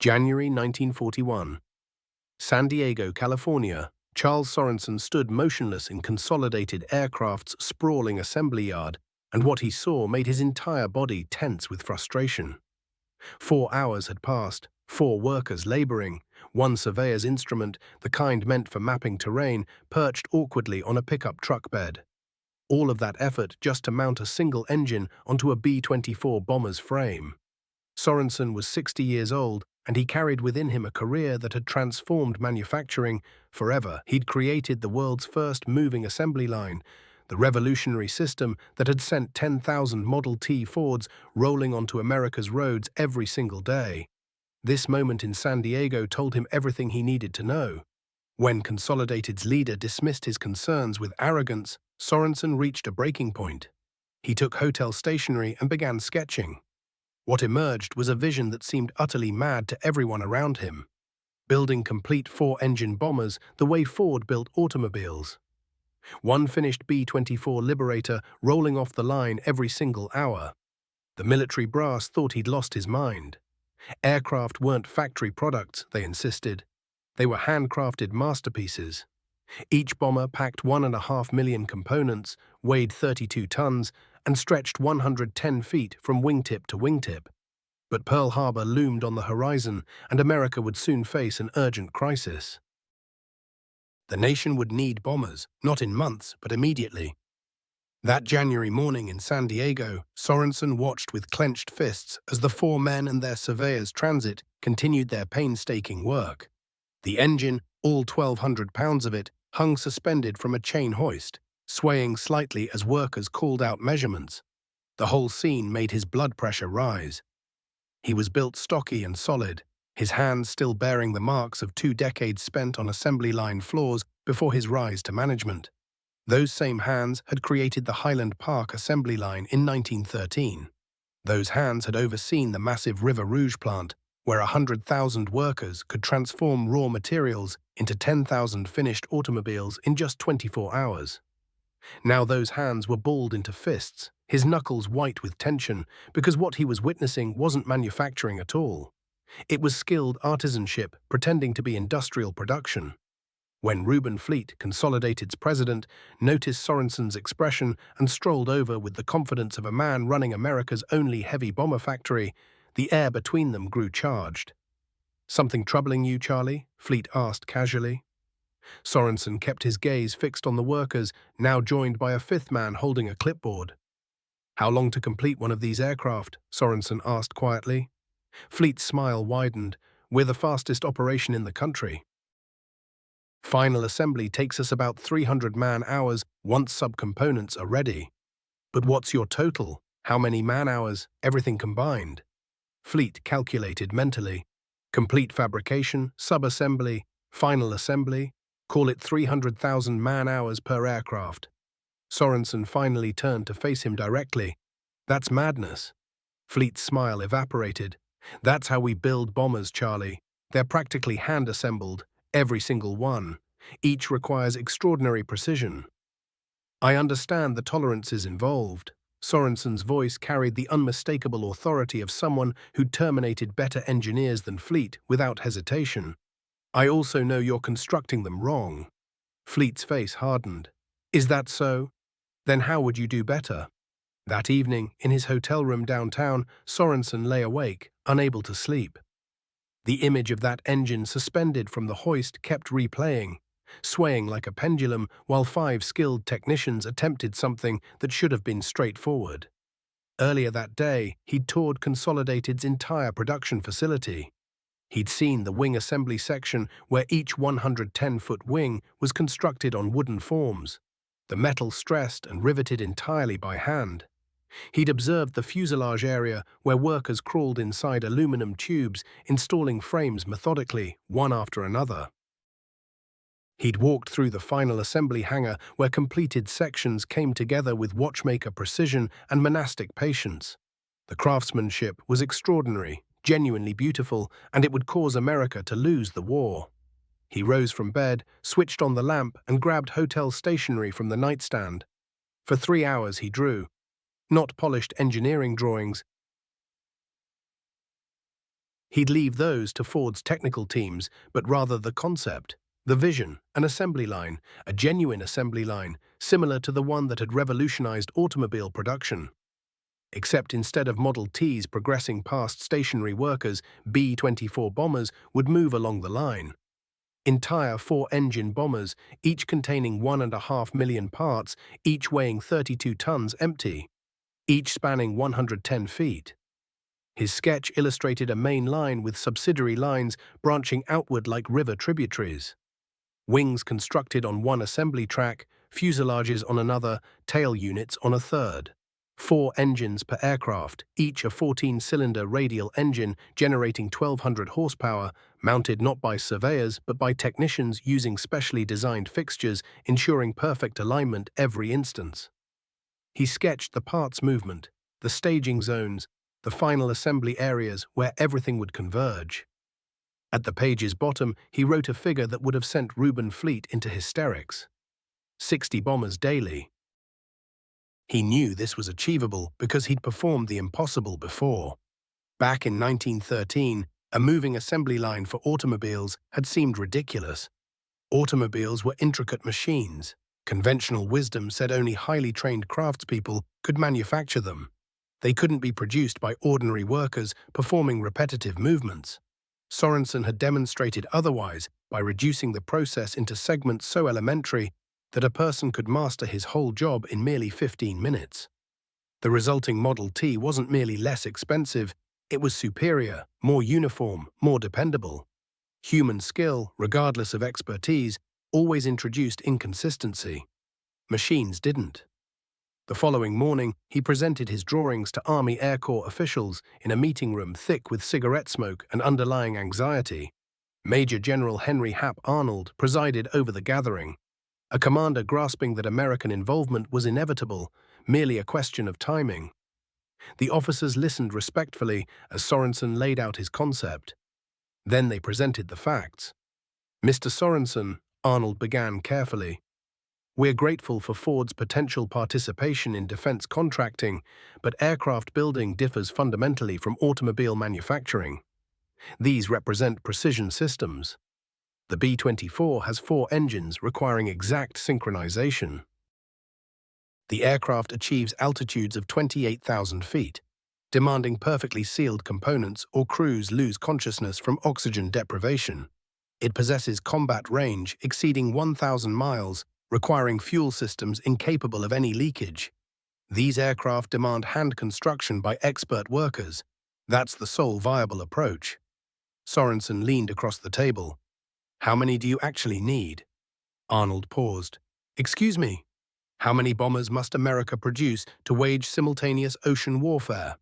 January 1941. San Diego, California. Charles Sorenson stood motionless in Consolidated Aircraft's sprawling assembly yard, and what he saw made his entire body tense with frustration. 4 hours had passed, 4 workers laboring, one surveyor's instrument, the kind meant for mapping terrain, perched awkwardly on a pickup truck bed. All of that effort just to mount a single engine onto a B-24 bomber's frame. Sorenson was 60 years old, and he carried within him a career that had transformed manufacturing forever. He'd created the world's first moving assembly line, the revolutionary system that had sent 10,000 Model T Fords rolling onto America's roads every single day. This moment in San Diego told him everything he needed to know. When Consolidated's leader dismissed his concerns with arrogance, Sorenson reached a breaking point. He took hotel stationery and began sketching. What emerged was a vision that seemed utterly mad to everyone around him. Building complete 4-engine bombers the way Ford built automobiles. One finished B-24 Liberator rolling off the line every single hour. The military brass thought he'd lost his mind. Aircraft weren't factory products, they insisted. They were handcrafted masterpieces. Each bomber packed 1.5 million components, weighed 32 tons, and stretched 110 feet from wingtip to wingtip. But Pearl Harbor loomed on the horizon, and America would soon face an urgent crisis. The nation would need bombers, not in months, but immediately. That January morning in San Diego, Sorenson watched with clenched fists as the 4 men and their surveyors transit continued their painstaking work. The engine, all 1,200 pounds of it, hung suspended from a chain hoist, swaying slightly as workers called out measurements. The whole scene made his blood pressure rise. He was built stocky and solid, his hands still bearing the marks of 2 decades spent on assembly line floors before his rise to management. Those same hands had created the Highland Park assembly line in 1913. Those hands had overseen the massive River Rouge plant, where 100,000 workers could transform raw materials into 10,000 finished automobiles in just 24 hours. Now those hands were balled into fists, his knuckles white with tension, because what he was witnessing wasn't manufacturing at all. It was skilled artisanship pretending to be industrial production. When Reuben Fleet, Consolidated's president, noticed Sorenson's expression and strolled over with the confidence of a man running America's only heavy bomber factory, the air between them grew charged. "Something troubling you, Charlie?" Fleet asked casually. Sorenson kept his gaze fixed on the workers, now joined by a 5th man holding a clipboard. "How long to complete one of these aircraft?" Sorenson asked quietly. Fleet's smile widened. "We're the fastest operation in the country. Final assembly takes us about 300 man-hours once subcomponents are ready." "But what's your total? How many man-hours, everything combined?" Fleet calculated mentally. "Complete fabrication, sub-assembly, final assembly, call it 300,000 man-hours per aircraft." Sorenson finally turned to face him directly. "That's madness." Fleet's smile evaporated. "That's how we build bombers, Charlie. They're practically hand-assembled, every single one. Each requires extraordinary precision." "I understand the tolerances involved." Sorenson's voice carried the unmistakable authority of someone who'd terminated better engineers than Fleet without hesitation. "I also know you're constructing them wrong." Fleet's face hardened. "Is that so? Then how would you do better?" That evening, in his hotel room downtown, Sorenson lay awake, unable to sleep. The image of that engine suspended from the hoist kept replaying, swaying like a pendulum while 5 skilled technicians attempted something that should have been straightforward. Earlier that day, he'd toured Consolidated's entire production facility. He'd seen the wing assembly section where each 110-foot wing was constructed on wooden forms, the metal stressed and riveted entirely by hand. He'd observed the fuselage area where workers crawled inside aluminum tubes, installing frames methodically, one after another. He'd walked through the final assembly hangar where completed sections came together with watchmaker precision and monastic patience. The craftsmanship was extraordinary, genuinely beautiful, and it would cause America to lose the war. He rose from bed, switched on the lamp, and grabbed hotel stationery from the nightstand. For 3 hours he drew. Not polished engineering drawings, He'd leave those to Ford's technical teams, but rather the concept, the vision, an assembly line, a genuine assembly line, similar to the one that had revolutionized automobile production. Except instead of Model Ts progressing past stationary workers, B-24 bombers would move along the line. Entire four-engine bombers, each containing 1.5 million parts, each weighing 32 tons empty, each spanning 110 feet. His sketch illustrated a main line with subsidiary lines branching outward like river tributaries. Wings constructed on one assembly track, fuselages on another, tail units on a third. 4 engines per aircraft, each a 14-cylinder radial engine generating 1,200 horsepower, mounted not by surveyors but by technicians using specially designed fixtures, ensuring perfect alignment every instance. He sketched the parts movement, the staging zones, the final assembly areas where everything would converge. At the page's bottom, he wrote a figure that would have sent Reuben Fleet into hysterics. 60 bombers daily. He knew this was achievable because he'd performed the impossible before. Back in 1913, a moving assembly line for automobiles had seemed ridiculous. Automobiles were intricate machines. Conventional wisdom said only highly trained craftspeople could manufacture them. They couldn't be produced by ordinary workers performing repetitive movements. Sorenson had demonstrated otherwise by reducing the process into segments so elementary that a person could master his whole job in merely 15 minutes. The resulting Model T wasn't merely less expensive, it was superior, more uniform, more dependable. Human skill, regardless of expertise, always introduced inconsistency. Machines didn't. The following morning, he presented his drawings to Army Air Corps officials in a meeting room thick with cigarette smoke and underlying anxiety. Major General Henry Hap Arnold presided over the gathering, a commander grasping that American involvement was inevitable, merely a question of timing. The officers listened respectfully as Sorenson laid out his concept. Then they presented the facts. "Mr. Sorenson," Arnold began carefully, "we're grateful for Ford's potential participation in defense contracting, but aircraft building differs fundamentally from automobile manufacturing. These represent precision systems. The B-24 has 4 engines requiring exact synchronization. The aircraft achieves altitudes of 28,000 feet, demanding perfectly sealed components or crews lose consciousness from oxygen deprivation. It possesses combat range exceeding 1,000 miles, requiring fuel systems incapable of any leakage. These aircraft demand hand construction by expert workers. That's the sole viable approach." Sorenson leaned across the table. "How many do you actually need?" Arnold paused. "Excuse me, how many bombers must America produce to wage simultaneous ocean warfare?"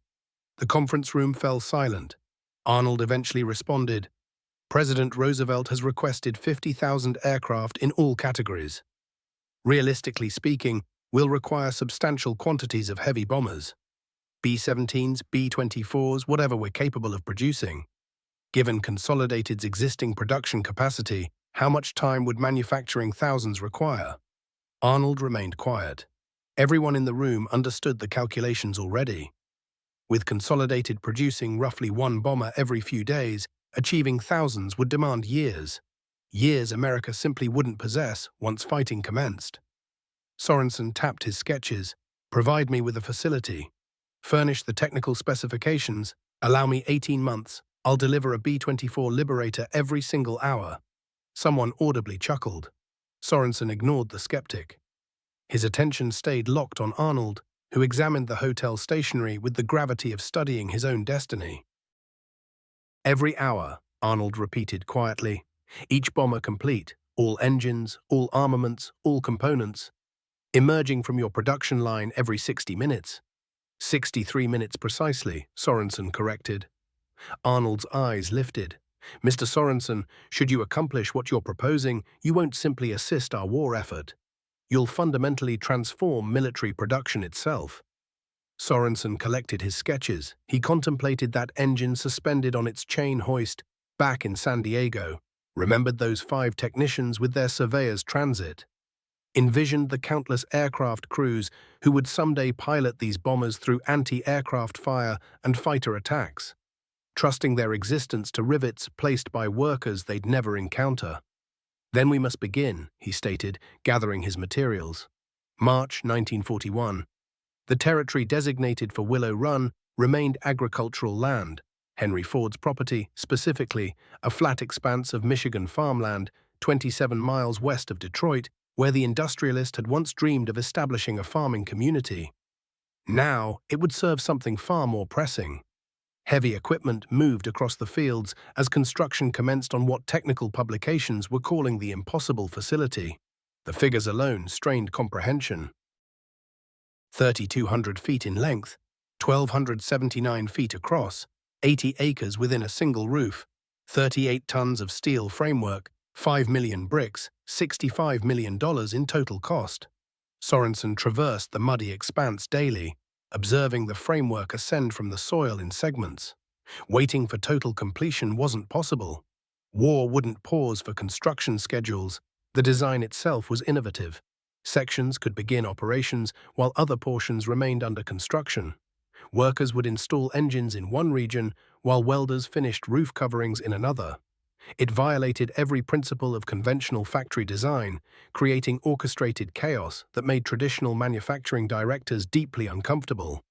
The conference room fell silent. Arnold eventually responded, "President Roosevelt has requested 50,000 aircraft in all categories. Realistically speaking, we'll require substantial quantities of heavy bombers. B-17s, B-24s, whatever we're capable of producing. Given Consolidated's existing production capacity, how much time would manufacturing thousands require?" Arnold remained quiet. Everyone in the room understood the calculations already. With Consolidated producing roughly 1 bomber every few days, achieving thousands would demand years. Years America simply wouldn't possess once fighting commenced. Sorenson tapped his sketches. "Provide me with a facility. Furnish the technical specifications. Allow me 18 months. I'll deliver a B-24 Liberator every single hour." Someone audibly chuckled. Sorenson ignored the skeptic. His attention stayed locked on Arnold, who examined the hotel stationery with the gravity of studying his own destiny. "Every hour," Arnold repeated quietly. "Each bomber complete, all engines, all armaments, all components. Emerging from your production line every 60 minutes. 63 minutes precisely," Sorenson corrected. Arnold's eyes lifted. "Mr. Sorenson, should you accomplish what you're proposing, you won't simply assist our war effort. You'll fundamentally transform military production itself." Sorenson collected his sketches. He contemplated that engine suspended on its chain hoist back in San Diego, remembered those 5 technicians with their surveyor's transit, envisioned the countless aircraft crews who would someday pilot these bombers through anti-aircraft fire and fighter attacks. trusting their existence to rivets placed by workers they'd never encounter. "Then we must begin," he stated, gathering his materials. March 1941. The territory designated for Willow Run remained agricultural land, Henry Ford's property, specifically a flat expanse of Michigan farmland 27 miles west of Detroit, where the industrialist had once dreamed of establishing a farming community. Now, it would serve something far more pressing. Heavy equipment moved across the fields as construction commenced on what technical publications were calling the impossible facility. The figures alone strained comprehension. 3,200 feet in length, 1,279 feet across, 80 acres within a single roof, 38 tons of steel framework, 5 million bricks, $65 million in total cost. Sorenson traversed the muddy expanse daily, observing the framework ascend from the soil in segments. Waiting for total completion wasn't possible. War wouldn't pause for construction schedules. The design itself was innovative. Sections could begin operations while other portions remained under construction. Workers would install engines in one region while welders finished roof coverings in another. It violated every principle of conventional factory design, creating orchestrated chaos that made traditional manufacturing directors deeply uncomfortable.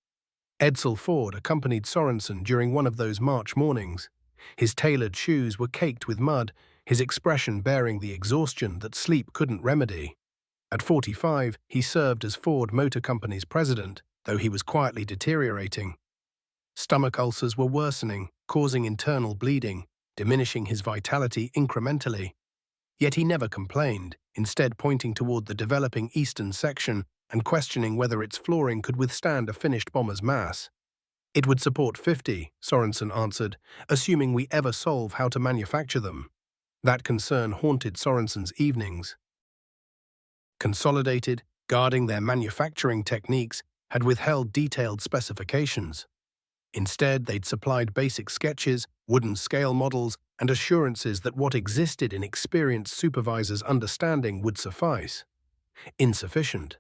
Edsel Ford accompanied Sorenson during one of those March mornings. His tailored shoes were caked with mud, his expression bearing the exhaustion that sleep couldn't remedy. At 45, he served as Ford Motor Company's president, though he was quietly deteriorating. Stomach ulcers were worsening, causing internal bleeding, diminishing his vitality incrementally. Yet he never complained, instead pointing toward the developing eastern section and questioning whether its flooring could withstand a finished bomber's mass. "It would support 50, Sorenson answered, "assuming we ever solve how to manufacture them." That concern haunted Sorenson's evenings. Consolidated, guarding their manufacturing techniques, had withheld detailed specifications. Instead, they'd supplied basic sketches, wooden scale models, and assurances that what existed in experienced supervisors' understanding would suffice. Insufficient.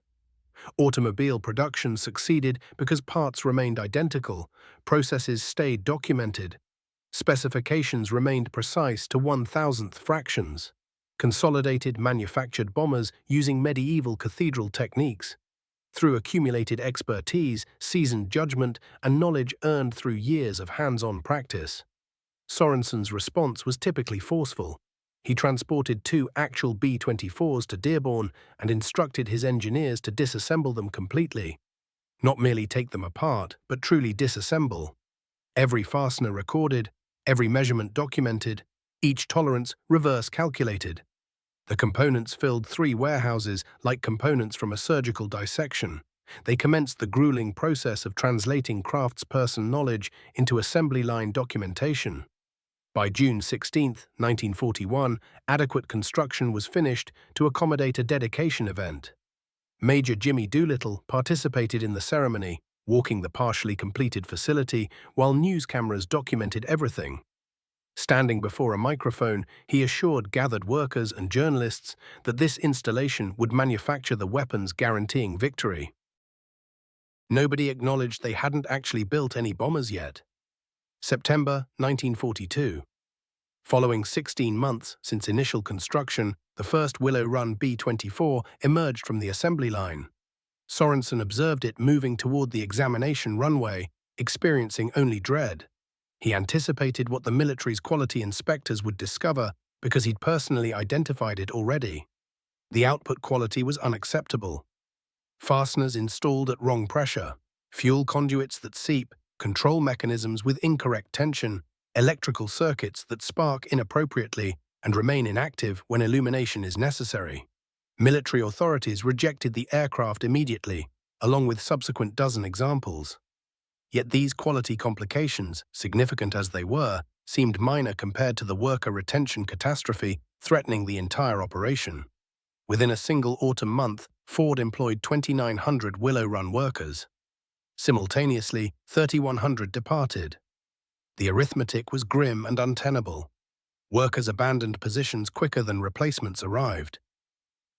Automobile production succeeded because parts remained identical, processes stayed documented, specifications remained precise to 1,000th fractions. Consolidated manufactured bombers using medieval cathedral techniques. Through accumulated expertise, seasoned judgment, and knowledge earned through years of hands-on practice. Sorenson's response was typically forceful. He transported 2 actual B-24s to Dearborn and instructed his engineers to disassemble them completely. Not merely take them apart, but truly disassemble. Every fastener recorded, every measurement documented, each tolerance reverse calculated. The components filled 3 warehouses like components from a surgical dissection. They commenced the grueling process of translating craftsperson knowledge into assembly line documentation. By June 16, 1941, adequate construction was finished to accommodate a dedication event. Major Jimmy Doolittle participated in the ceremony, walking the partially completed facility while news cameras documented everything. Standing before a microphone, he assured gathered workers and journalists that this installation would manufacture the weapons guaranteeing victory. Nobody acknowledged they hadn't actually built any bombers yet. September 1942. Following 16 months since initial construction, the first Willow Run B-24 emerged from the assembly line. Sorenson observed it moving toward the examination runway, experiencing only dread. He anticipated what the military's quality inspectors would discover because he'd personally identified it already. The output quality was unacceptable. Fasteners installed at wrong pressure, fuel conduits that seep, control mechanisms with incorrect tension, electrical circuits that spark inappropriately and remain inactive when illumination is necessary. Military authorities rejected the aircraft immediately, along with subsequent dozen examples. Yet these quality complications, significant as they were, seemed minor compared to the worker retention catastrophe threatening the entire operation. Within a single autumn month, Ford employed 2,900 Willow Run workers. Simultaneously, 3,100 departed. The arithmetic was grim and untenable. Workers abandoned positions quicker than replacements arrived.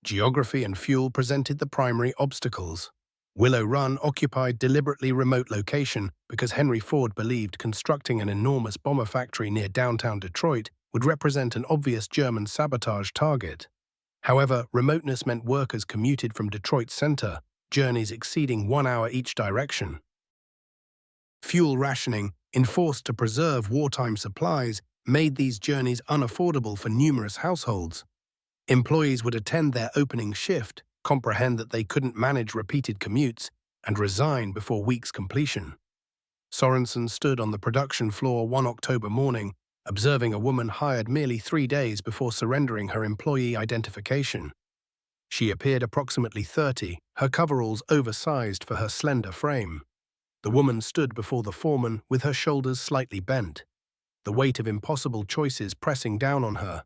Geography and fuel presented the primary obstacles. Willow Run occupied deliberately remote location because Henry Ford believed constructing an enormous bomber factory near downtown Detroit would represent an obvious German sabotage target. However, remoteness meant workers commuted from Detroit's center, journeys exceeding 1 hour each direction. Fuel rationing, enforced to preserve wartime supplies, made these journeys unaffordable for numerous households. Employees would attend their opening shift, comprehend that they couldn't manage repeated commutes, and resign before week's completion. Sorenson stood on the production floor one October morning, observing a woman hired merely 3 days before surrendering her employee identification. She appeared approximately 30, her coveralls oversized for her slender frame. The woman stood before the foreman with her shoulders slightly bent, the weight of impossible choices pressing down on her.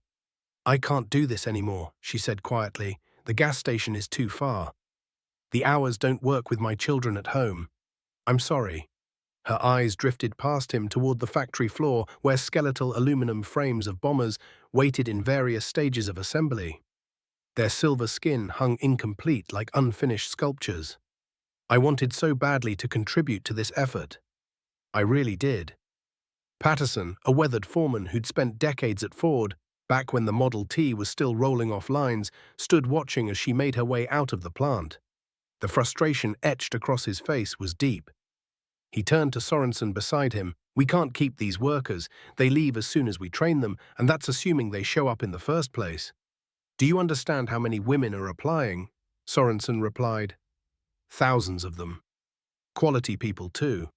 "I can't do this anymore," she said quietly. "The gas station is too far. The hours don't work with my children at home. I'm sorry." Her eyes drifted past him toward the factory floor where skeletal aluminum frames of bombers waited in various stages of assembly. Their silver skin hung incomplete like unfinished sculptures. "I wanted so badly to contribute to this effort. I really did." Patterson, a weathered foreman who'd spent decades at Ford, back when the Model T was still rolling off lines, stood watching as she made her way out of the plant. The frustration etched across his face was deep. He turned to Sorenson beside him. "We can't keep these workers. They leave as soon as we train them, and that's assuming they show up in the first place." "Do you understand how many women are applying?" Sorenson replied. "Thousands of them. Quality people too."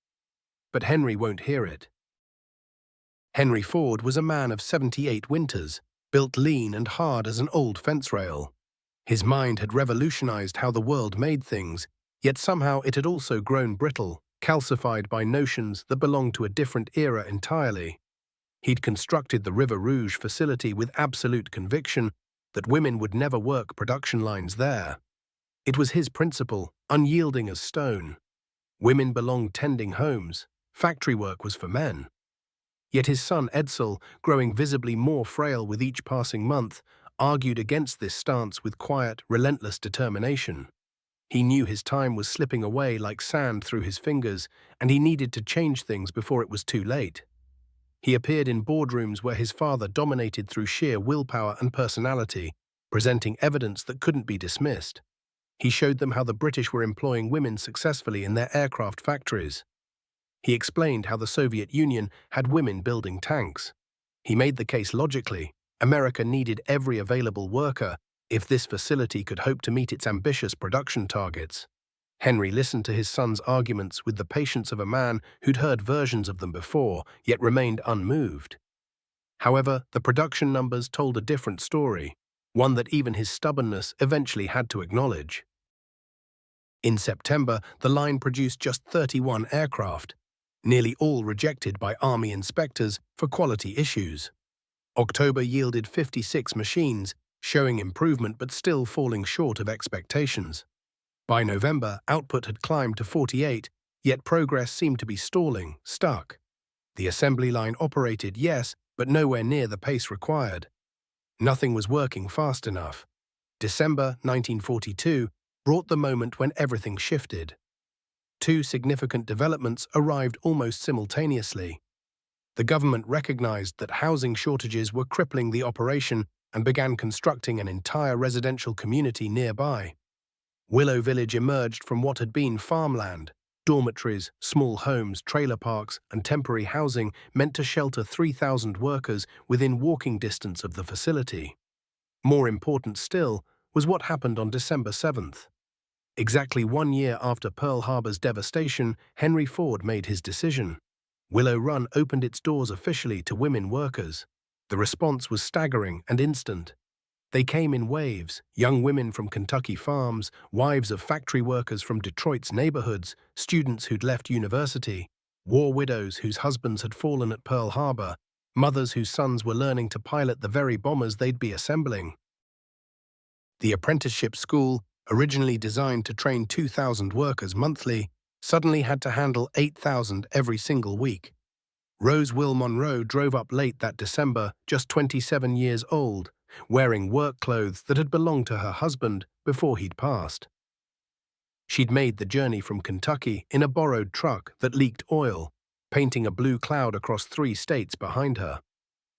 But Henry won't hear it. Henry Ford was a man of 78 winters, built lean and hard as an old fence rail. His mind had revolutionized how the world made things, yet somehow it had also grown brittle, calcified by notions that belonged to a different era entirely. He'd constructed the River Rouge facility with absolute conviction that women would never work production lines there. It was his principle, unyielding as stone. Women belonged tending homes. Factory work was for men. Yet his son Edsel, growing visibly more frail with each passing month, argued against this stance with quiet, relentless determination. He knew his time was slipping away like sand through his fingers, and he needed to change things before it was too late. He appeared in boardrooms where his father dominated through sheer willpower and personality, presenting evidence that couldn't be dismissed. He showed them how the British were employing women successfully in their aircraft factories. He explained how the Soviet Union had women building tanks. He made the case logically. America needed every available worker if this facility could hope to meet its ambitious production targets. Henry listened to his son's arguments with the patience of a man who'd heard versions of them before, yet remained unmoved. However, the production numbers told a different story, one that even his stubbornness eventually had to acknowledge. In September, the line produced just 31 aircraft, nearly all rejected by Army inspectors for quality issues. October yielded 56 machines, showing improvement but still falling short of expectations. By November, output had climbed to 48, yet progress seemed to be stalling, stuck. The assembly line operated, yes, but nowhere near the pace required. Nothing was working fast enough. December 1942 brought the moment when everything shifted. Two significant developments arrived almost simultaneously. The government recognized that housing shortages were crippling the operation and began constructing an entire residential community nearby. Willow Village emerged from what had been farmland. Dormitories, small homes, trailer parks, and temporary housing meant to shelter 3,000 workers within walking distance of the facility. More important still was what happened on December 7th. Exactly 1 year after Pearl Harbor's devastation, Henry Ford made his decision. Willow Run opened its doors officially to women workers. The response was staggering and instant. They came in waves, young women from Kentucky farms, wives of factory workers from Detroit's neighborhoods, students who'd left university, war widows whose husbands had fallen at Pearl Harbor, mothers whose sons were learning to pilot the very bombers they'd be assembling. The apprenticeship school, originally designed to train 2,000 workers monthly, suddenly had to handle 8,000 every single week. Rose Will Monroe drove up late that December, just 27 years old, wearing work clothes that had belonged to her husband before he'd passed. She'd made the journey from Kentucky in a borrowed truck that leaked oil, painting a blue cloud across 3 states behind her.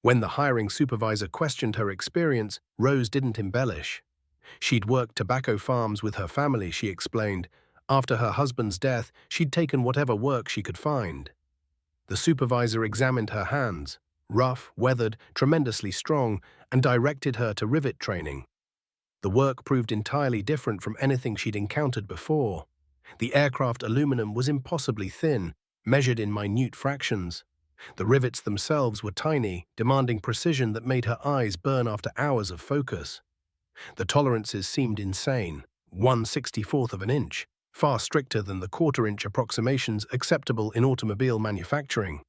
When the hiring supervisor questioned her experience, Rose didn't embellish. She'd worked tobacco farms with her family, she explained. After her husband's death, she'd taken whatever work she could find. The supervisor examined her hands, rough, weathered, tremendously strong, and directed her to rivet training. The work proved entirely different from anything she'd encountered before. The aircraft aluminum was impossibly thin, measured in minute fractions. The rivets themselves were tiny, demanding precision that made her eyes burn after hours of focus. The tolerances seemed insane, 1/64th of an inch, far stricter than the quarter-inch approximations acceptable in automobile manufacturing.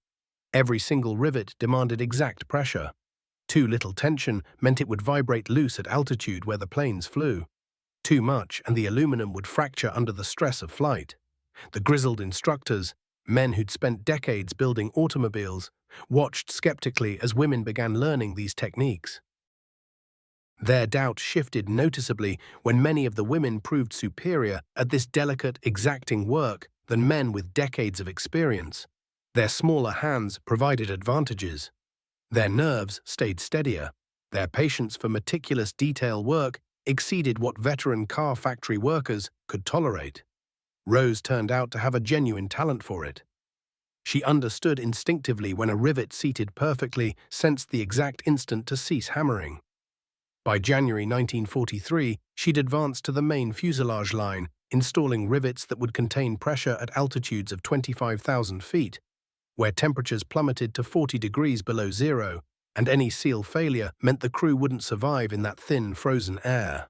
Every single rivet demanded exact pressure. Too little tension meant it would vibrate loose at altitude where the planes flew. Too much, and the aluminum would fracture under the stress of flight. The grizzled instructors, men who'd spent decades building automobiles, watched skeptically as women began learning these techniques. Their doubt shifted noticeably when many of the women proved superior at this delicate, exacting work than men with decades of experience. Their smaller hands provided advantages. Their nerves stayed steadier. Their patience for meticulous detail work exceeded what veteran car factory workers could tolerate. Rose turned out to have a genuine talent for it. She understood instinctively when a rivet seated perfectly, sensed the exact instant to cease hammering. By January 1943, she'd advanced to the main fuselage line, installing rivets that would contain pressure at altitudes of 25,000 feet, where temperatures plummeted to 40 degrees below zero, and any seal failure meant the crew wouldn't survive in that thin, frozen air.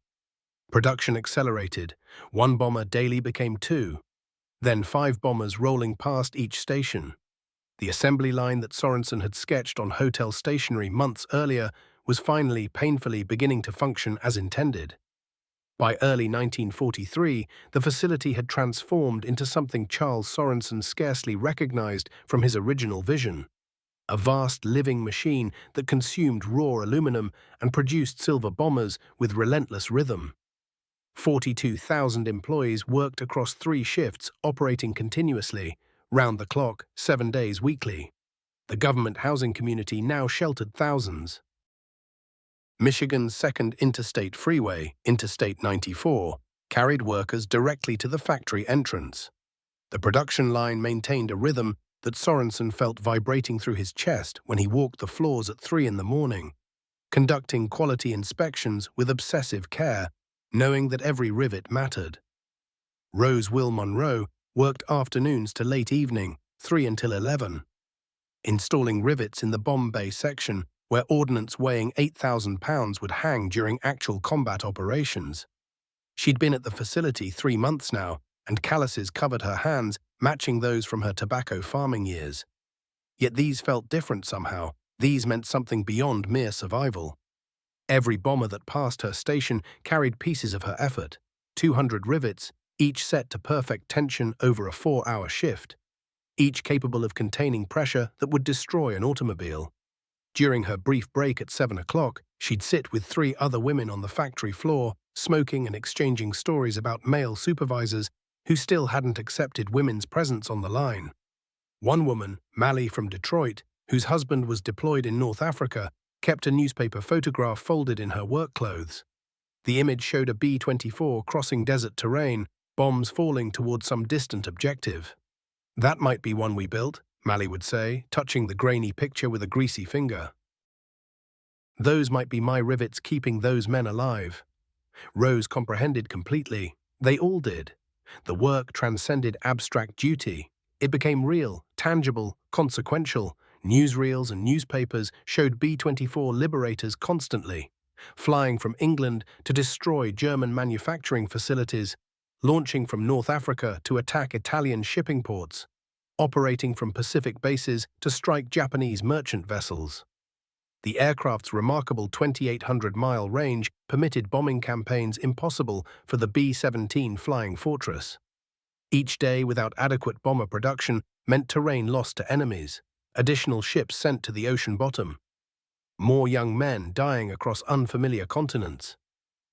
Production accelerated. 1 bomber daily became 2, then 5 bombers rolling past each station. The assembly line that Sorenson had sketched on hotel stationery months earlier was finally, painfully beginning to function as intended. By early 1943, the facility had transformed into something Charles Sorenson scarcely recognized from his original vision. A vast living machine that consumed raw aluminum and produced silver bombers with relentless rhythm. 42,000 employees worked across 3 shifts, operating continuously, round the clock, 7 days weekly. The government housing community now sheltered thousands. Michigan's second interstate freeway, Interstate 94, carried workers directly to the factory entrance. The production line maintained a rhythm that Sorenson felt vibrating through his chest when he walked the floors at 3 in the morning, conducting quality inspections with obsessive care, knowing that every rivet mattered. Rose Will Monroe worked afternoons to late evening, 3 until 11, installing rivets in the bomb bay section where ordnance weighing 8,000 pounds would hang during actual combat operations. She'd been at the facility 3 months now, and calluses covered her hands, matching those from her tobacco farming years. Yet these felt different somehow. These meant something beyond mere survival. Every bomber that passed her station carried pieces of her effort, 200 rivets, each set to perfect tension over a 4-hour shift, each capable of containing pressure that would destroy an automobile. During her brief break at 7 o'clock, she'd sit with 3 other women on the factory floor, smoking and exchanging stories about male supervisors who still hadn't accepted women's presence on the line. One woman, Mally from Detroit, whose husband was deployed in North Africa, kept a newspaper photograph folded in her work clothes. The image showed a B-24 crossing desert terrain, bombs falling toward some distant objective. "That might be one we built," Mally would say, touching the grainy picture with a greasy finger. "Those might be my rivets keeping those men alive." Rose comprehended completely. They all did. The work transcended abstract duty. It became real, tangible, consequential. Newsreels and newspapers showed B-24 liberators constantly, flying from England to destroy German manufacturing facilities, launching from North Africa to attack Italian shipping ports, operating from Pacific bases to strike Japanese merchant vessels. The aircraft's remarkable 2,800-mile range permitted bombing campaigns impossible for the B-17 Flying Fortress. Each day without adequate bomber production meant terrain lost to enemies, additional ships sent to the ocean bottom, more young men dying across unfamiliar continents.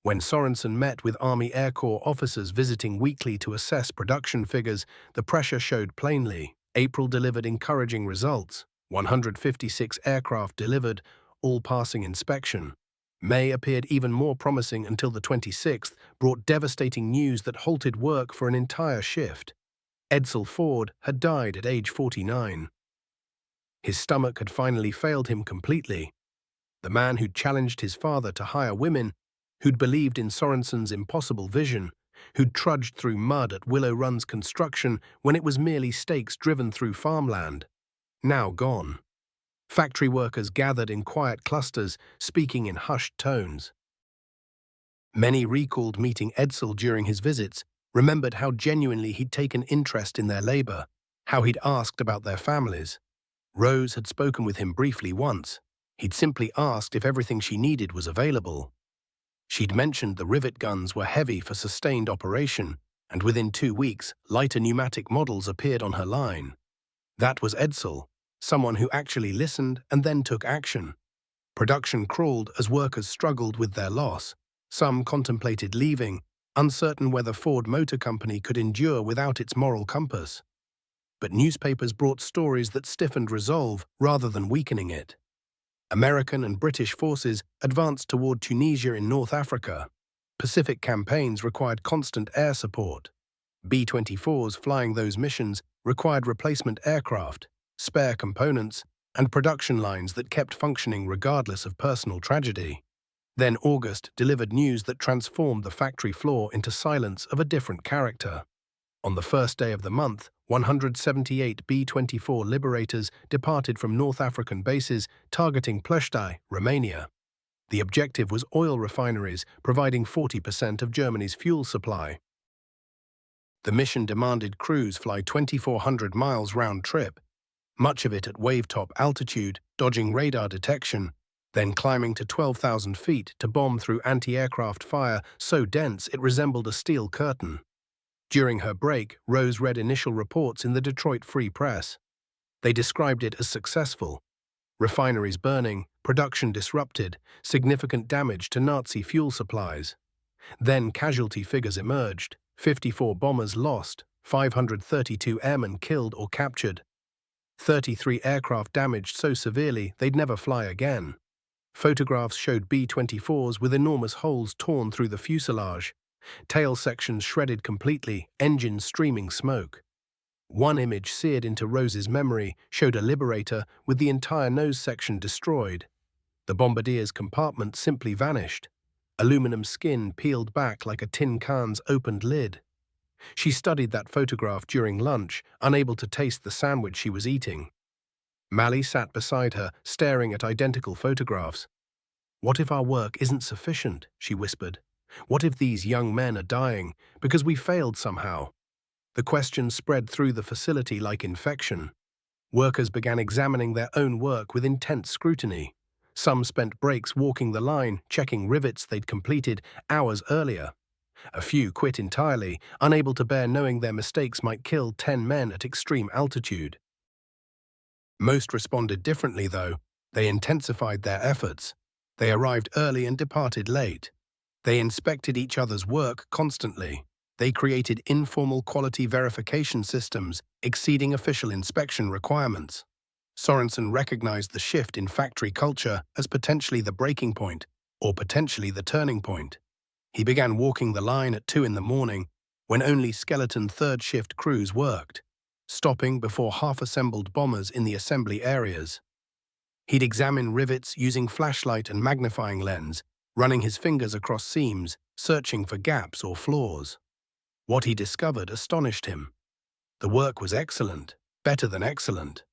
When Sorenson met with Army Air Corps officers visiting weekly to assess production figures, the pressure showed plainly. April delivered encouraging results. 156 aircraft delivered, all passing inspection. May appeared even more promising until the 26th brought devastating news that halted work for an entire shift. Edsel Ford had died at age 49. His stomach had finally failed him completely. The man who'd challenged his father to hire women, who'd believed in Sorenson's impossible vision, who'd trudged through mud at Willow Run's construction when it was merely stakes driven through farmland, now gone. Factory workers gathered in quiet clusters, speaking in hushed tones. Many recalled meeting Edsel during his visits, remembered how genuinely he'd taken interest in their labor, how he'd asked about their families. Rose had spoken with him briefly once. He'd simply asked if everything she needed was available. She'd mentioned the rivet guns were heavy for sustained operation, and within 2 weeks, lighter pneumatic models appeared on her line. That was Edsel, someone who actually listened and then took action. Production crawled as workers struggled with their loss. Some contemplated leaving, uncertain whether Ford Motor Company could endure without its moral compass. But newspapers brought stories that stiffened resolve rather than weakening it. American and British forces advanced toward Tunisia in North Africa. Pacific campaigns required constant air support. B-24s flying those missions required replacement aircraft, spare components, and production lines that kept functioning regardless of personal tragedy. Then August delivered news that transformed the factory floor into silence of a different character. On the first day of the month, 178 B-24 Liberators departed from North African bases targeting Plăști, Romania. The objective was oil refineries, providing 40% of Germany's fuel supply. The mission demanded crews fly 2,400 miles round-trip, much of it at wave-top altitude, dodging radar detection, then climbing to 12,000 feet to bomb through anti-aircraft fire so dense it resembled a steel curtain. During her break, Rose read initial reports in the Detroit Free Press. They described it as successful. Refineries burning, production disrupted, significant damage to Nazi fuel supplies. Then casualty figures emerged: 54 bombers lost, 532 airmen killed or captured, 33 aircraft damaged so severely they'd never fly again. Photographs showed B-24s with enormous holes torn through the fuselage, tail sections shredded completely, engines streaming smoke. One image seared into Rose's memory showed a Liberator with the entire nose section destroyed. The bombardier's compartment simply vanished. Aluminum skin peeled back like a tin can's opened lid. She studied that photograph during lunch, unable to taste the sandwich she was eating. Mally sat beside her, staring at identical photographs. "What if our work isn't sufficient?" she whispered. "What if these young men are dying because we failed somehow?" The question spread through the facility like infection. Workers began examining their own work with intense scrutiny. Some spent breaks walking the line, checking rivets they'd completed hours earlier. A few quit entirely, unable to bear knowing their mistakes might kill 10 men at extreme altitude. Most responded differently, though. They intensified their efforts. They arrived early and departed late. They inspected each other's work constantly. They created informal quality verification systems exceeding official inspection requirements. Sorenson recognized the shift in factory culture as potentially the breaking point, or potentially the turning point. He began walking the line at 2 in the morning, when only skeleton third-shift crews worked, stopping before half-assembled bombers in the assembly areas. He'd examine rivets using flashlight and magnifying lens, running his fingers across seams, searching for gaps or flaws. What he discovered astonished him. The work was excellent, better than excellent.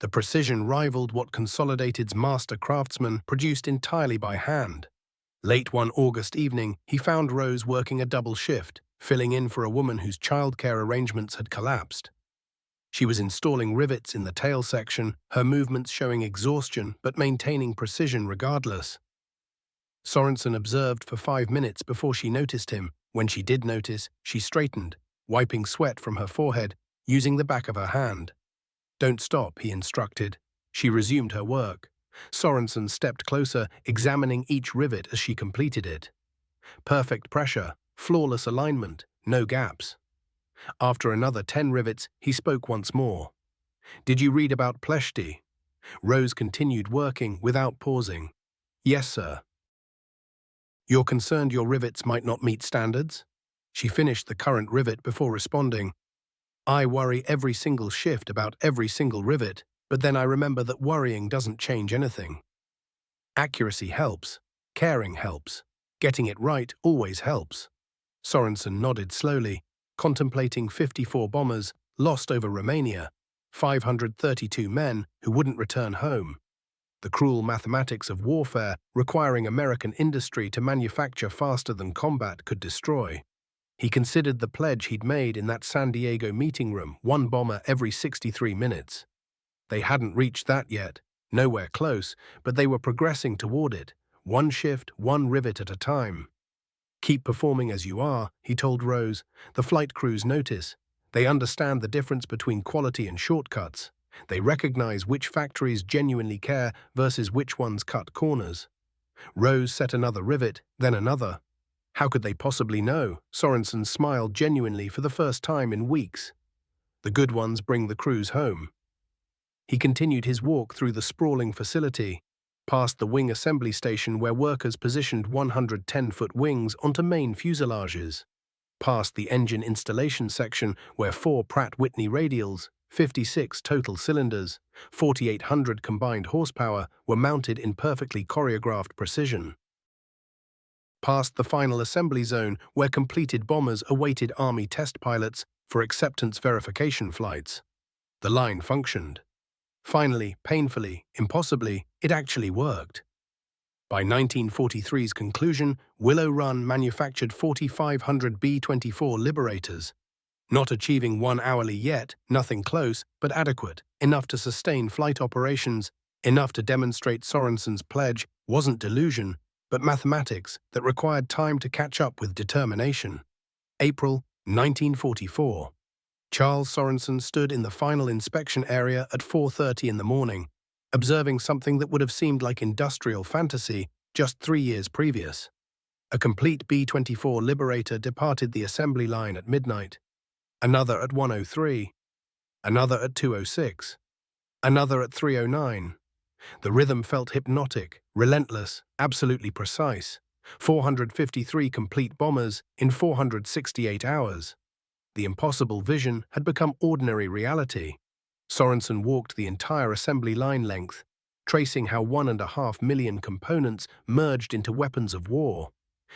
The precision rivaled what Consolidated's master craftsmen produced entirely by hand. Late one August evening, he found Rose working a double shift, filling in for a woman whose childcare arrangements had collapsed. She was installing rivets in the tail section, her movements showing exhaustion but maintaining precision regardless. Sorenson observed for 5 minutes before she noticed him. When she did notice, she straightened, wiping sweat from her forehead, using the back of her hand. "Don't stop," he instructed. She resumed her work. Sorenson stepped closer, examining each rivet as she completed it. Perfect pressure, flawless alignment, no gaps. After another 10 rivets, he spoke once more. Did you read about Pleshti? Rose continued working without pausing. Yes, sir. You're concerned your rivets might not meet standards? She finished the current rivet before responding. I worry every single shift about every single rivet, but then I remember that worrying doesn't change anything. Accuracy helps. Caring helps. Getting it right always helps. Sorenson nodded slowly, contemplating 54 bombers lost over Romania, 532 men who wouldn't return home. The cruel mathematics of warfare requiring American industry to manufacture faster than combat could destroy. He considered the pledge he'd made in that San Diego meeting room, 1 bomber every 63 minutes. They hadn't reached that yet, nowhere close, but they were progressing toward it, 1 shift, 1 rivet at a time. Keep performing as you are, he told Rose. The flight crews notice. They understand the difference between quality and shortcuts. They recognize which factories genuinely care versus which ones cut corners. Rose set another rivet, then another. How could they possibly know? Sorenson smiled genuinely for the first time in weeks. The good ones bring the crews home. He continued his walk through the sprawling facility, past the wing assembly station where workers positioned 110-foot wings onto main fuselages, past the engine installation section where 4 Pratt Whitney radials, 56 total cylinders, 4,800 combined horsepower were mounted in perfectly choreographed precision, past the final assembly zone where completed bombers awaited Army test pilots for acceptance verification flights. The line functioned. Finally, painfully, impossibly, it actually worked. By 1943's conclusion, Willow Run manufactured 4,500 B-24 Liberators, not achieving 1 hourly yet, nothing close, but adequate, enough to sustain flight operations, enough to demonstrate Sorenson's pledge wasn't delusion, but mathematics that required time to catch up with determination. April 1944. Charles Sorenson stood in the final inspection area at 4:30 in the morning, observing something that would have seemed like industrial fantasy just 3 years previous. A complete B-24 Liberator departed the assembly line at midnight, another at 1:03, another at 2:06, another at 3:09. The rhythm felt hypnotic, relentless, absolutely precise. 453 complete bombers in 468 hours. The impossible vision had become ordinary reality. Sorenson walked the entire assembly line length, tracing how 1.5 million components merged into weapons of war.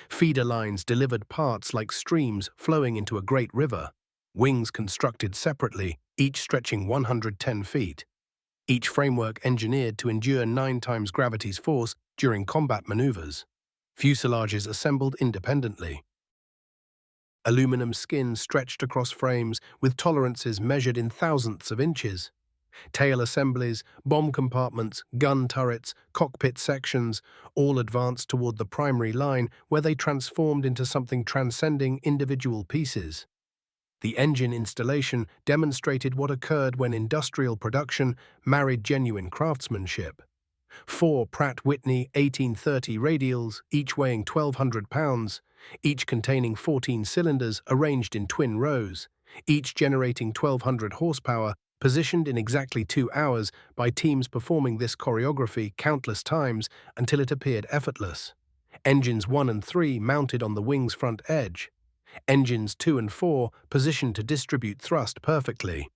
Feeder lines delivered parts like streams flowing into a great river. Wings constructed separately, each stretching 110 feet. Each framework engineered to endure 9 times gravity's force during combat maneuvers. Fuselages assembled independently. Aluminum skin stretched across frames with tolerances measured in thousandths of inches. Tail assemblies, bomb compartments, gun turrets, cockpit sections, all advanced toward the primary line where they transformed into something transcending individual pieces. The engine installation demonstrated what occurred when industrial production married genuine craftsmanship. 4 Pratt Whitney 1830 radials, each weighing 1,200 pounds, each containing 14 cylinders arranged in twin rows, each generating 1,200 horsepower, positioned in exactly 2 hours by teams performing this choreography countless times until it appeared effortless. Engines 1 and 3 mounted on the wing's front edge. Engines 2 and 4 positioned to distribute thrust perfectly.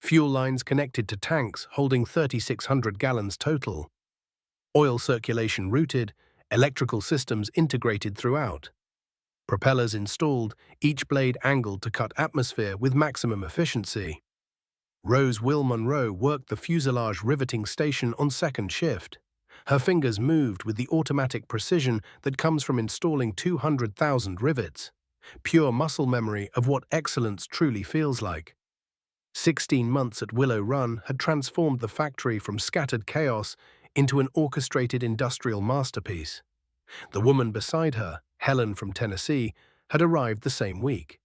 Fuel lines connected to tanks holding 3,600 gallons total. Oil circulation routed, electrical systems integrated throughout. Propellers installed, each blade angled to cut atmosphere with maximum efficiency. Rose Will Monroe worked the fuselage riveting station on second shift. Her fingers moved with the automatic precision that comes from installing 200,000 rivets. Pure muscle memory of what excellence truly feels like. 16 months at Willow Run had transformed the factory from scattered chaos into an orchestrated industrial masterpiece. The woman beside her, Helen from Tennessee, had arrived the same week.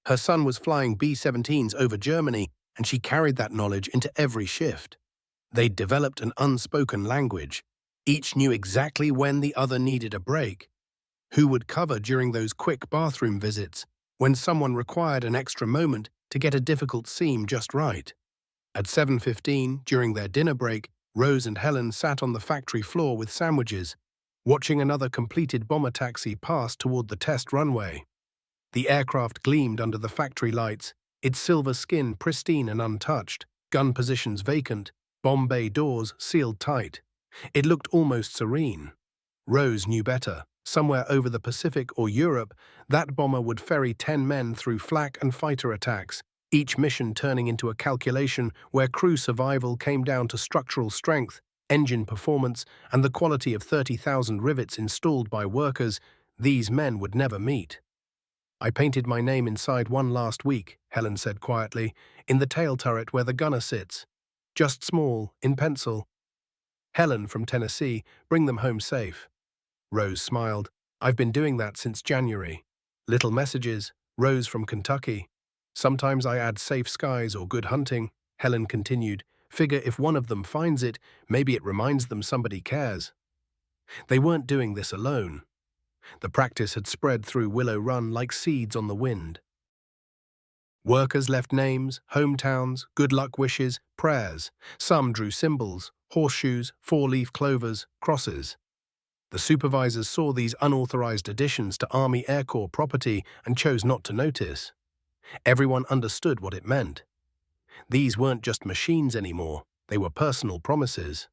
Her son was flying B-17s over Germany, and she carried that knowledge into every shift. They'd developed an unspoken language. Each knew exactly when the other needed a break. Who would cover during those quick bathroom visits when someone required an extra moment to get a difficult seam just right? At 7:15, during their dinner break, Rose and Helen sat on the factory floor with sandwiches, watching another completed bomber taxi pass toward the test runway. The aircraft gleamed under the factory lights, its silver skin pristine and untouched, gun positions vacant, bomb bay doors sealed tight. It looked almost serene. Rose knew better. Somewhere over the Pacific or Europe, that bomber would ferry 10 men through flak and fighter attacks, each mission turning into a calculation where crew survival came down to structural strength, engine performance, and the quality of 30,000 rivets installed by workers these men would never meet. I painted my name inside one last week, Helen said quietly, in the tail turret where the gunner sits. Just small, in pencil. Helen from Tennessee, bring them home safe. Rose smiled. I've been doing that since January. Little messages, Rose from Kentucky. Sometimes I add safe skies or good hunting, Helen continued. Figure if one of them finds it, maybe it reminds them somebody cares. They weren't doing this alone. The practice had spread through Willow Run like seeds on the wind. Workers left names, hometowns, good luck wishes, prayers. Some drew symbols, horseshoes, four-leaf clovers, crosses. The supervisors saw these unauthorized additions to Army Air Corps property and chose not to notice. Everyone understood what it meant. These weren't just machines anymore, they were personal promises.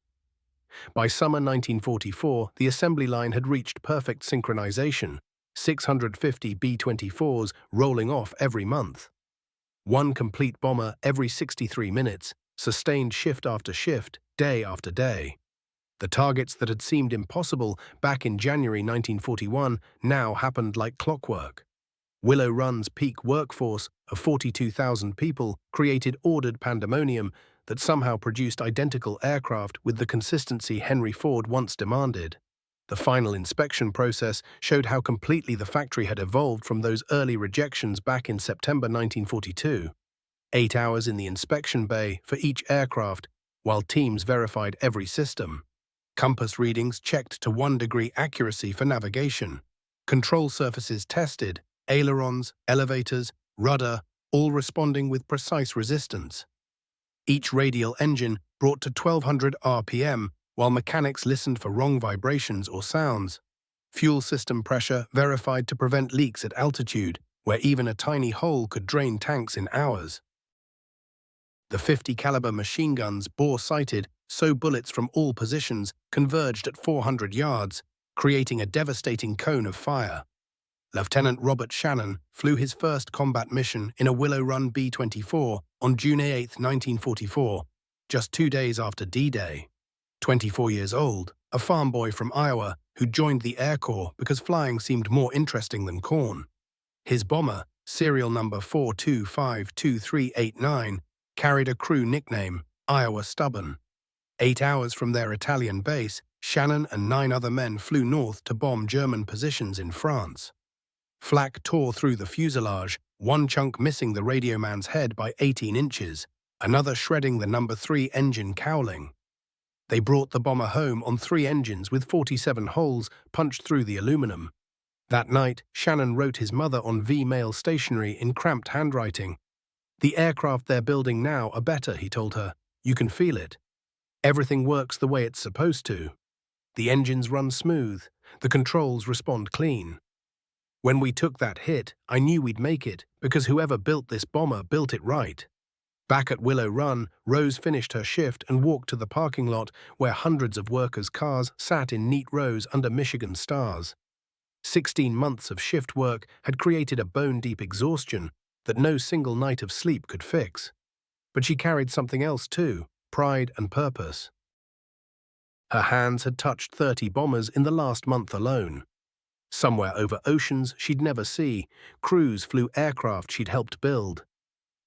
By summer 1944, the assembly line had reached perfect synchronization, 650 B-24s rolling off every month. One complete bomber every 63 minutes, sustained shift after shift, day after day. The targets that had seemed impossible back in January 1941 now happened like clockwork. Willow Run's peak workforce of 42,000 people created ordered pandemonium that somehow produced identical aircraft with the consistency Henry Ford once demanded. The final inspection process showed how completely the factory had evolved from those early rejections back in September 1942. 8 hours in the inspection bay for each aircraft, while teams verified every system. Compass readings checked to 1-degree accuracy for navigation. Control surfaces tested, ailerons, elevators, rudder, all responding with precise resistance. Each radial engine brought to 1200 RPM, while mechanics listened for wrong vibrations or sounds. Fuel system pressure verified to prevent leaks at altitude, where even a tiny hole could drain tanks in hours. The 50-caliber machine guns bore-sighted, so bullets from all positions converged at 400 yards, creating a devastating cone of fire. Lieutenant Robert Shannon flew his first combat mission in a Willow Run B-24 on June 8, 1944, just 2 days after D-Day. 24 years old, a farm boy from Iowa who joined the Air Corps because flying seemed more interesting than corn. His bomber, serial number 4252389, carried a crew nickname, Iowa Stubborn. 8 hours from their Italian base, Shannon and 9 other men flew north to bomb German positions in France. Flak tore through the fuselage, one chunk missing the radio man's head by 18 inches, another shredding the number 3 engine cowling. They brought the bomber home on 3 engines with 47 holes punched through the aluminum. That night, Shannon wrote his mother on V-mail stationery in cramped handwriting. The aircraft they're building now are better, he told her. You can feel it. Everything works the way it's supposed to. The engines run smooth. The controls respond clean. When we took that hit, I knew we'd make it, because whoever built this bomber built it right. Back at Willow Run, Rose finished her shift and walked to the parking lot where hundreds of workers' cars sat in neat rows under Michigan stars. 16 months of shift work had created a bone-deep exhaustion that no single night of sleep could fix. But she carried something else too, pride and purpose. Her hands had touched 30 bombers in the last month alone. Somewhere over oceans she'd never see, crews flew aircraft she'd helped build.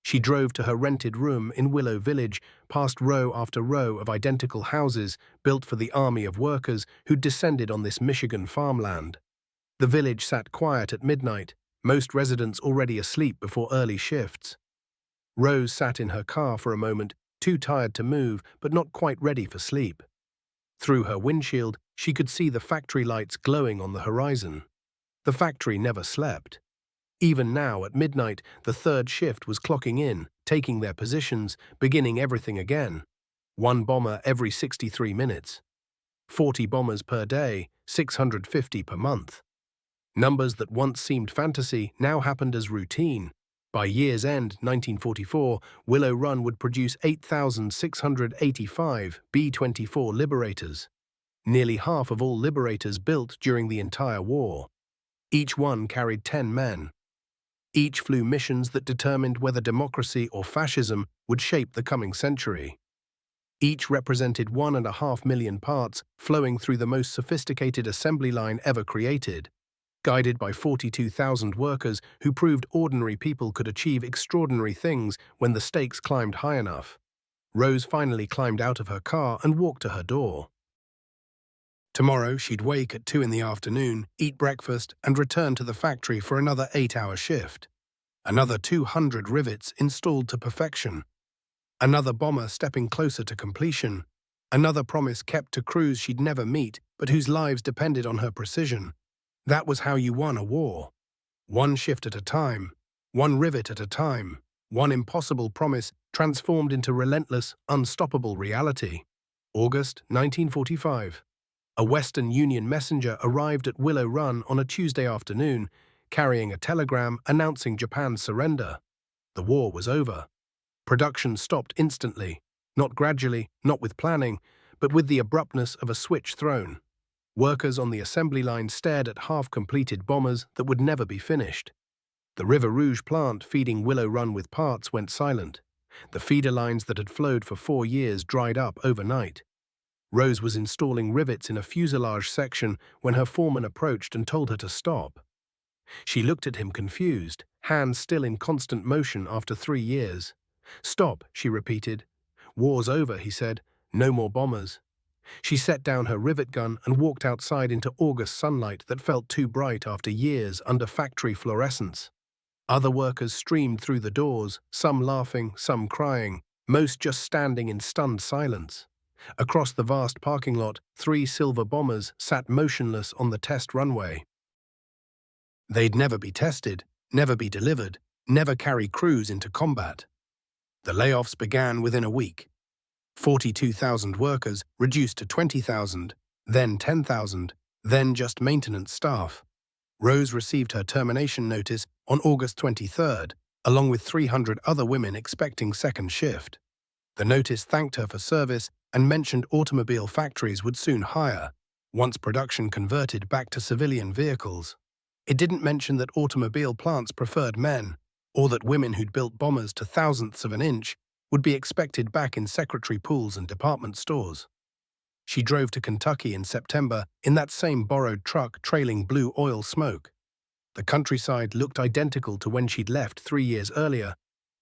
She drove to her rented room in Willow Village, past row after row of identical houses built for the army of workers who'd descended on this Michigan farmland. The village sat quiet at midnight, most residents already asleep before early shifts. Rose sat in her car for a moment, too tired to move but not quite ready for sleep. Through her windshield, she could see the factory lights glowing on the horizon. The factory never slept. Even now, at midnight, the third shift was clocking in, taking their positions, beginning everything again. One bomber every 63 minutes. 40 bombers per day, 650 per month. Numbers that once seemed fantasy now happened as routine. By year's end, 1944, Willow Run would produce 8,685 B-24 Liberators, nearly half of all Liberators built during the entire war. Each one carried 10 men. Each flew missions that determined whether democracy or fascism would shape the coming century. Each represented 1.5 million parts flowing through the most sophisticated assembly line ever created, guided by 42,000 workers who proved ordinary people could achieve extraordinary things when the stakes climbed high enough. Rose finally climbed out of her car and walked to her door. Tomorrow, she'd wake at 2 in the afternoon, eat breakfast, and return to the factory for another 8-hour shift. Another 200 rivets installed to perfection. Another bomber stepping closer to completion. Another promise kept to crews she'd never meet, but whose lives depended on her precision. That was how you won a war. One shift at a time, one rivet at a time, one impossible promise transformed into relentless, unstoppable reality. August 1945. A Western Union messenger arrived at Willow Run on a Tuesday afternoon, carrying a telegram announcing Japan's surrender. The war was over. Production stopped instantly, not gradually, not with planning, but with the abruptness of a switch thrown. Workers on the assembly line stared at half-completed bombers that would never be finished. The River Rouge plant feeding Willow Run with parts went silent. The feeder lines that had flowed for 4 years dried up overnight. Rose was installing rivets in a fuselage section when her foreman approached and told her to stop. She looked at him confused, hands still in constant motion after 3 years. "Stop," she repeated. "War's over," he said. "No more bombers." She set down her rivet gun and walked outside into August sunlight that felt too bright after years under factory fluorescence. Other workers streamed through the doors, some laughing, some crying, most just standing in stunned silence. Across the vast parking lot, 3 silver bombers sat motionless on the test runway. They'd never be tested, never be delivered, never carry crews into combat. The layoffs began within a week. 42,000 workers reduced to 20,000, then 10,000, then just maintenance staff. Rose received her termination notice on August 23rd, along with 300 other women expecting second shift. The notice thanked her for service and mentioned automobile factories would soon hire, once production converted back to civilian vehicles. It didn't mention that automobile plants preferred men, or that women who'd built bombers to thousandths of an inch would be expected back in secretary pools and department stores. She drove to Kentucky in September in that same borrowed truck trailing blue oil smoke. The countryside looked identical to when she'd left 3 years earlier,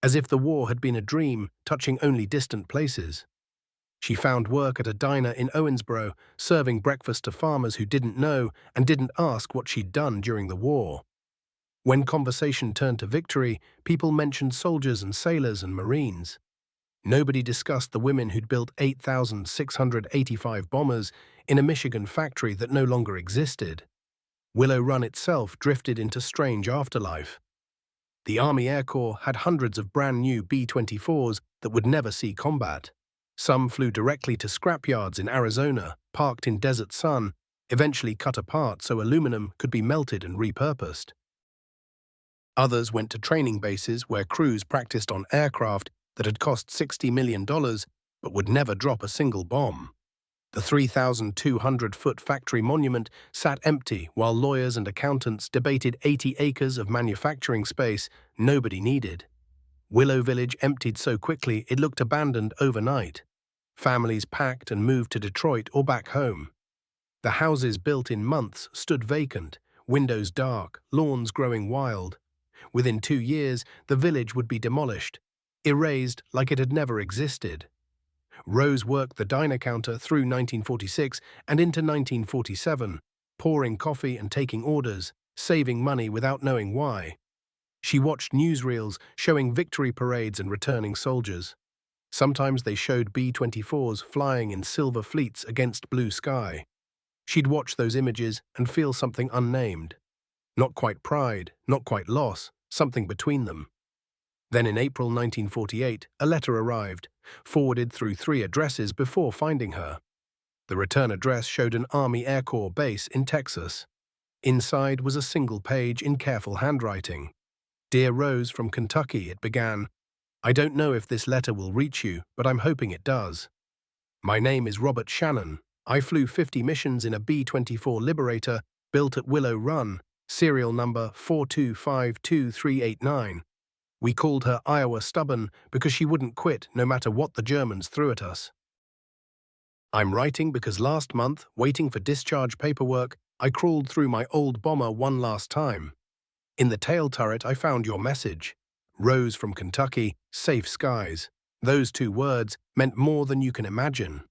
as if the war had been a dream touching only distant places. She found work at a diner in Owensboro, serving breakfast to farmers who didn't know and didn't ask what she'd done during the war. When conversation turned to victory, people mentioned soldiers and sailors and Marines. Nobody discussed the women who'd built 8,685 bombers in a Michigan factory that no longer existed. Willow Run itself drifted into strange afterlife. The Army Air Corps had hundreds of brand-new B-24s that would never see combat. Some flew directly to scrapyards in Arizona, parked in desert sun, eventually cut apart so aluminum could be melted and repurposed. Others went to training bases where crews practiced on aircraft that had cost $60 million but would never drop a single bomb. The 3,200-foot factory monument sat empty while lawyers and accountants debated 80 acres of manufacturing space nobody needed. Willow Village emptied so quickly it looked abandoned overnight. Families packed and moved to Detroit or back home. The houses built in months stood vacant, windows dark, lawns growing wild. Within 2 years, the village would be demolished, erased like it had never existed. Rose worked the diner counter through 1946 and into 1947, pouring coffee and taking orders, saving money without knowing why. She watched newsreels showing victory parades and returning soldiers. Sometimes they showed B-24s flying in silver fleets against blue sky. She'd watch those images and feel something unnamed. Not quite pride, not quite loss, something between them. Then in April 1948, a letter arrived, forwarded through 3 addresses before finding her. The return address showed an Army Air Corps base in Texas. Inside was a single page in careful handwriting. "Dear Rose from Kentucky," it began. "I don't know if this letter will reach you, but I'm hoping it does. My name is Robert Shannon. I flew 50 missions in a B-24 Liberator built at Willow Run, serial number 4252389. We called her Iowa Stubborn because she wouldn't quit no matter what the Germans threw at us. I'm writing because last month, waiting for discharge paperwork, I crawled through my old bomber one last time. In the tail turret I found your message. Rose from Kentucky, safe skies. Those 2 words meant more than you can imagine.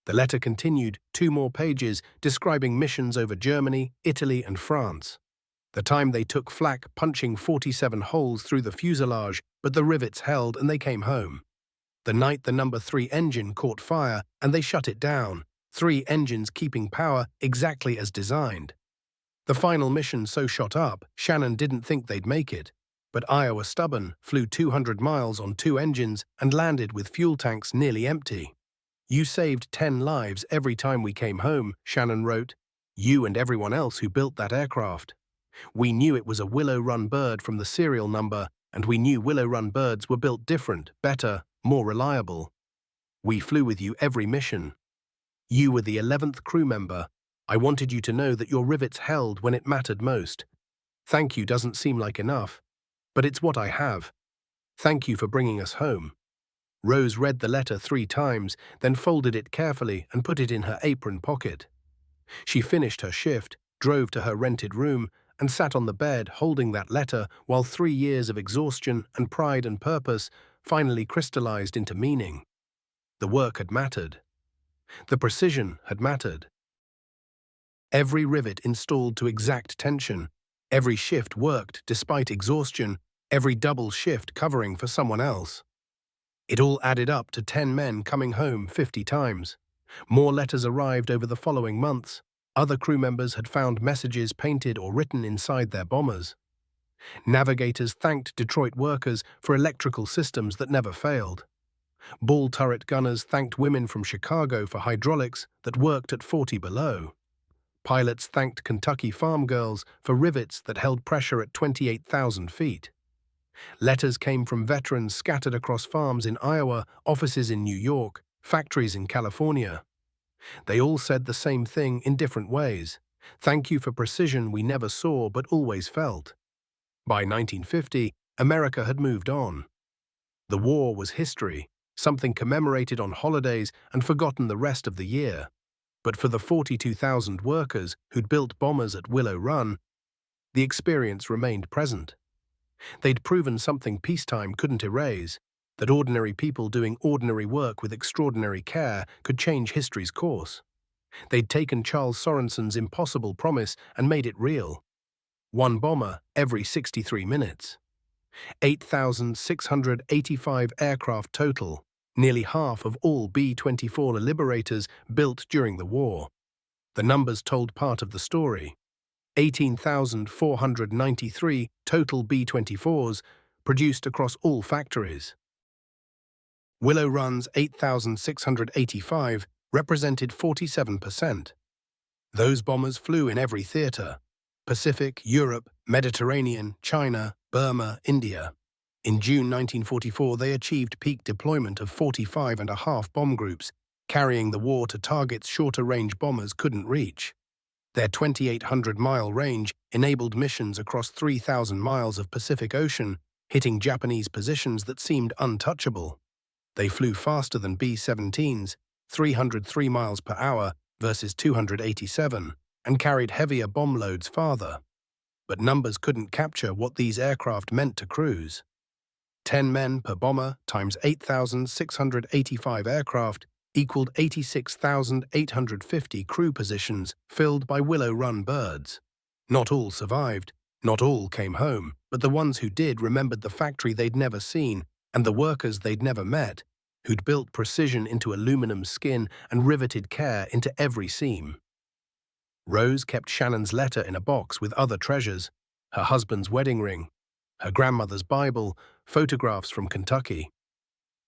The letter continued 2 more pages describing missions over Germany, Italy and France. The time they took flak punching 47 holes through the fuselage, but the rivets held and they came home. The night the number 3 engine caught fire and they shut it down, 3 engines keeping power exactly as designed. The final mission so shot up, Shannon didn't think they'd make it, but Iowa Stubborn flew 200 miles on 2 engines and landed with fuel tanks nearly empty. You saved 10 lives every time we came home, Shannon wrote. You and everyone else who built that aircraft. We knew it was a Willow Run bird from the serial number, and we knew Willow Run birds were built different, better, more reliable. We flew with you every mission. You were the 11th crew member. I wanted you to know that your rivets held when it mattered most. Thank you doesn't seem like enough, but it's what I have. Thank you for bringing us home." Rose read the letter 3 times, then folded it carefully and put it in her apron pocket. She finished her shift, drove to her rented room, and sat on the bed holding that letter while 3 years of exhaustion and pride and purpose finally crystallized into meaning. The work had mattered. The precision had mattered. Every rivet installed to exact tension, every shift worked despite exhaustion, every double shift covering for someone else. It all added up to 10 men coming home 50 times. More letters arrived over the following months. Other crew members had found messages painted or written inside their bombers. Navigators thanked Detroit workers for electrical systems that never failed. Ball turret gunners thanked women from Chicago for hydraulics that worked at 40 below. Pilots thanked Kentucky farm girls for rivets that held pressure at 28,000 feet. Letters came from veterans scattered across farms in Iowa, offices in New York, factories in California. They all said the same thing in different ways. Thank you for precision we never saw but always felt. By 1950, America had moved on. The war was history, something commemorated on holidays and forgotten the rest of the year. But for the 42,000 workers who'd built bombers at Willow Run, the experience remained present. They'd proven something peacetime couldn't erase, that ordinary people doing ordinary work with extraordinary care could change history's course. They'd taken Charles Sorenson's impossible promise and made it real. 1 bomber every 63 minutes. 8,685 aircraft total, nearly half of all B-24 Liberators built during the war. The numbers told part of the story. 18,493 total B-24s produced across all factories. Willow Run's 8,685 represented 47%. Those bombers flew in every theater: Pacific, Europe, Mediterranean, China, Burma, India. In June 1944, they achieved peak deployment of 45.5 bomb groups, carrying the war to targets shorter-range bombers couldn't reach. Their 2,800-mile range enabled missions across 3,000 miles of Pacific Ocean, hitting Japanese positions that seemed untouchable. They flew faster than B-17s, 303 miles per hour versus 287, and carried heavier bomb loads farther. But numbers couldn't capture what these aircraft meant to crews. 10 men per bomber times 8,685 aircraft equaled 86,850 crew positions filled by Willow Run birds. Not all survived, not all came home, but the ones who did remembered the factory they'd never seen and the workers they'd never met, who'd built precision into aluminum skin and riveted care into every seam. Rose kept Shannon's letter in a box with other treasures. her husband's wedding ring, her grandmother's Bible, photographs from Kentucky.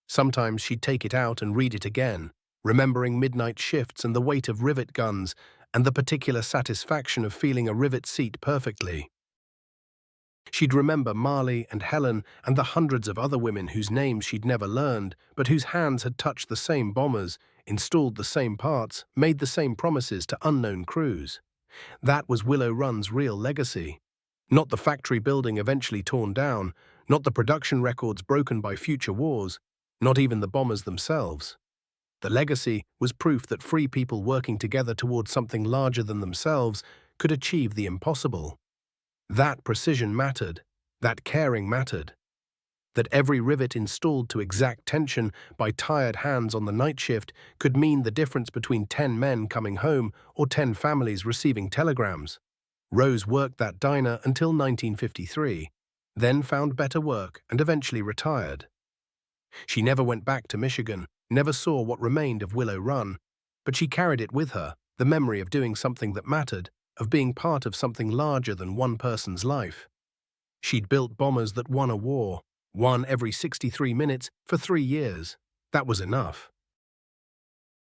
Sometimes she'd take it out and read it again, remembering midnight shifts and the weight of rivet guns and the particular satisfaction of feeling a rivet seat perfectly. She'd remember Marley and Helen and the hundreds of other women whose names she'd never learned, but whose hands had touched the same bombers, installed the same parts, made the same promises to unknown crews. That was Willow Run's real legacy. Not the factory building eventually torn down, not the production records broken by future wars, not even the bombers themselves. The legacy was proof that free people working together towards something larger than themselves could achieve the impossible. That precision mattered, that caring mattered, that every rivet installed to exact tension by tired hands on the night shift could mean the difference between 10 men coming home or 10 families receiving telegrams. Rose worked that diner until 1953, then found better work and eventually retired. She never went back to Michigan, never saw what remained of Willow Run, but she carried it with her, the memory of doing something that mattered, of being part of something larger than one person's life. She'd built bombers that won a war, one every 63 minutes for 3 years. That was enough.